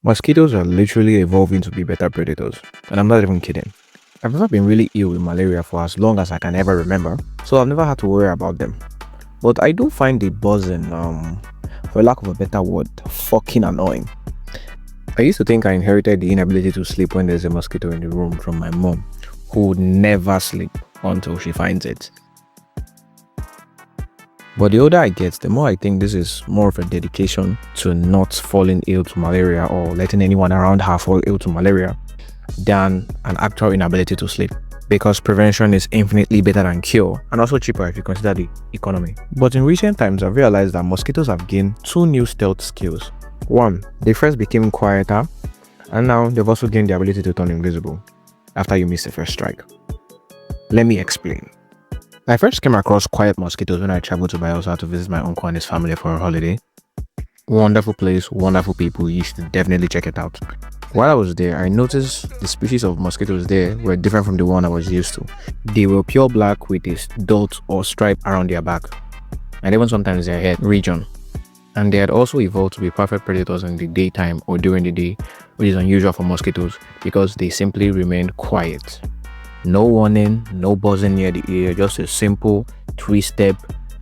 Mosquitoes are literally evolving to be better predators, and I'm not even kidding. I've never been really ill with malaria for as long as I can ever remember, so I've never had to worry about them. But I do find the buzzing, for lack of a better word, fucking annoying. I used to think I inherited the inability to sleep when there's a mosquito in the room from my mom, who would never sleep until she finds it. But the older I get, the more I think this is more of a dedication to not falling ill to malaria or letting anyone around her fall ill to malaria than an actual inability to sleep. Because prevention is infinitely better than cure and also cheaper if you consider the economy. But in recent times, I've realized that mosquitoes have gained two new stealth skills. One, they first became quieter, and now they've also gained the ability to turn invisible after you miss the first strike. Let me explain. I first came across quiet mosquitoes when I traveled to Bielsa to visit my uncle and his family for a holiday. Wonderful place, wonderful people, you should definitely check it out. While I was there, I noticed the species of mosquitoes there were different from the one I was used to. They were pure black with a dot or stripe around their back, and even sometimes their head region. And they had also evolved to be perfect predators in the daytime or during the day, which is unusual for mosquitoes because they simply remained quiet. No warning, no buzzing near the ear, just a simple 3-step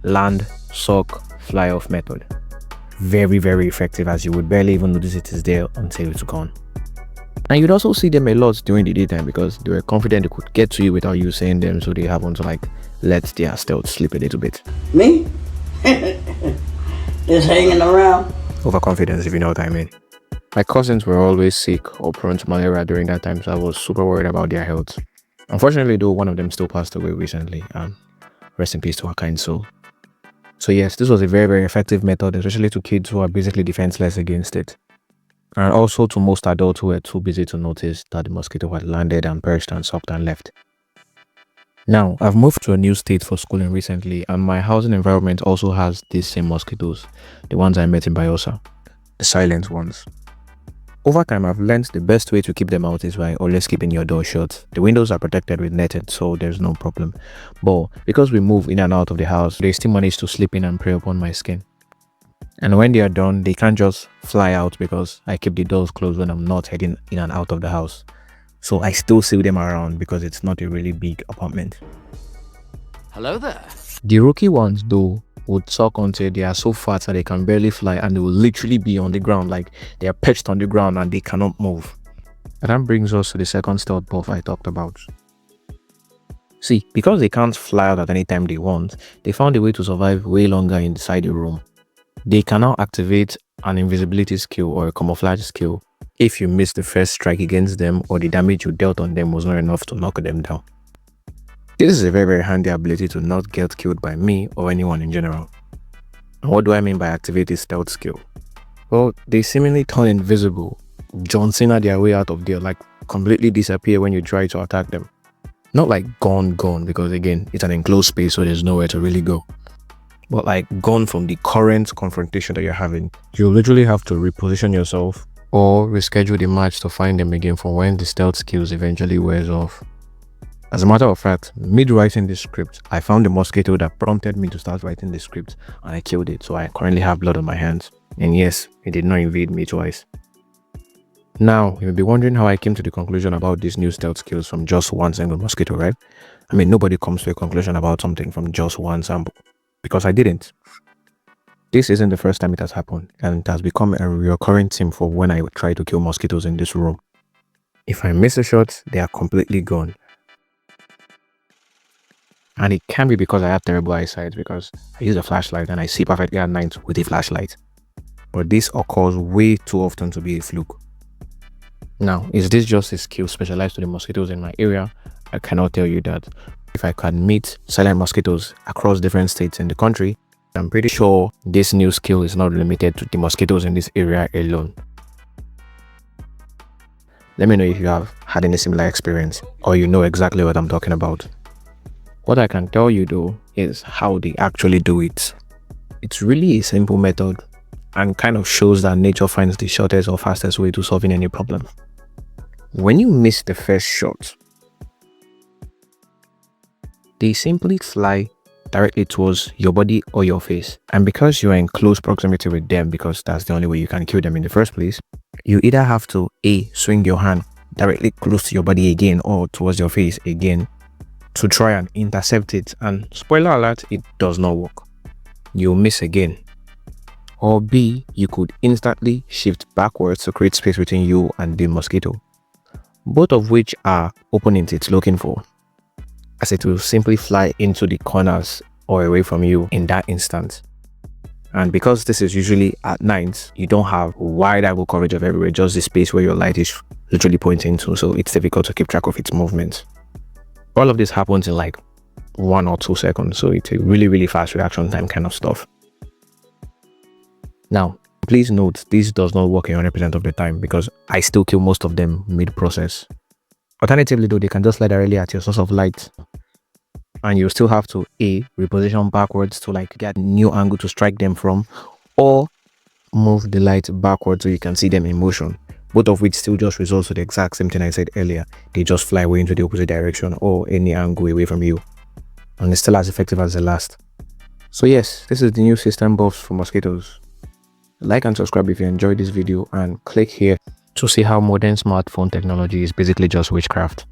land, suck, fly off method. Very, very effective, as you would barely even notice it is there until it's gone. And you'd also see them a lot during the daytime because they were confident they could get to you without you saying them, so they happen to let their stealth slip a little bit. Me? Just hanging around. Overconfidence, if you know what I mean. My cousins were always sick or prone to malaria during that time, so I was super worried about their health. Unfortunately, though, one of them still passed away recently. Rest in peace to her kind soul. So yes, this was a very, very effective method, especially to kids who are basically defenseless against it. And also to most adults who were too busy to notice that the mosquito had landed and perched and sucked and left. Now, I've moved to a new state for schooling recently, and my housing environment also has these same mosquitoes, the ones I met in Bielsa, the silent ones. Over time, I've learned the best way to keep them out is by always keeping your door shut. The windows are protected with netting, so there's no problem. But because we move in and out of the house, they still manage to slip in and prey upon my skin. And when they are done, they can't just fly out because I keep the doors closed when I'm not heading in and out of the house. So I still see them around because it's not a really big apartment. Hello there. The rookie ones, though, would suck until they are so fat that they can barely fly, and they will literally be on the ground, like they are perched on the ground and they cannot move. And that brings us to the second stealth buff I talked about. See, because they can't fly out at any time they want, they found a way to survive way longer inside the room. They can now activate an invisibility skill or a camouflage skill if you miss the first strike against them or the damage you dealt on them was not enough to knock them down. This is a very, very handy ability to not get killed by me or anyone in general. And what do I mean by activate a stealth skill? Well, they seemingly turn invisible, John Cena their way out of there, like completely disappear when you try to attack them. Not like gone, because again, it's an enclosed space, so there's nowhere to really go. But like gone from the current confrontation that you're having. You literally have to reposition yourself or reschedule the match to find them again for when the stealth skills eventually wears off. As a matter of fact, mid-writing this script, I found the mosquito that prompted me to start writing the script and I killed it, so I currently have blood on my hands. And yes, it did not invade me twice. Now, you may be wondering how I came to the conclusion about these new stealth skills from just one single mosquito, right? I mean, nobody comes to a conclusion about something from just one sample, because I didn't. This isn't the first time it has happened, and it has become a recurring theme for when I try to kill mosquitoes in this room. If I miss a shot, they are completely gone. And it can be because I have terrible eyesight, because I use a flashlight and I see perfectly at night with a flashlight. But this occurs way too often to be a fluke. Now, is this just a skill specialized to the mosquitoes in my area? I cannot tell you that. If I can meet silent mosquitoes across different states in the country, I'm pretty sure this new skill is not limited to the mosquitoes in this area alone. Let me know if you have had any similar experience or you know exactly what I'm talking about. What I can tell you though is how they actually do it. It's really a simple method and kind of shows that nature finds the shortest or fastest way to solving any problem. When you miss the first shot, they simply fly directly towards your body or your face. And because you're in close proximity with them, because that's the only way you can kill them in the first place, you either have to A, swing your hand directly close to your body again or towards your face again to try and intercept it, and spoiler alert, it does not work. You'll miss again. Or B, you could instantly shift backwards to create space between you and the mosquito, both of which are opponents it's looking for, as it will simply fly into the corners or away from you in that instant. And because this is usually at night, you don't have wide angle coverage of everywhere, just the space where your light is literally pointing to, so it's difficult to keep track of its movements. All of this happens in like 1 or 2 seconds, so it's a really fast reaction time kind of stuff. Now, please note, this does not work 100% of the time because I still kill most of them mid-process. Alternatively though, they can just fly directly at your source of light, and you still have to A, reposition backwards to like get a new angle to strike them from, or move the light backwards so you can see them in motion, both of which still just results to the exact same thing I said earlier. They just fly away into the opposite direction or any angle away from you, and it's still as effective as the last. So yes, this is the new system buffs for mosquitoes. Like and subscribe if you enjoyed this video, and click here to see how modern smartphone technology is basically just witchcraft.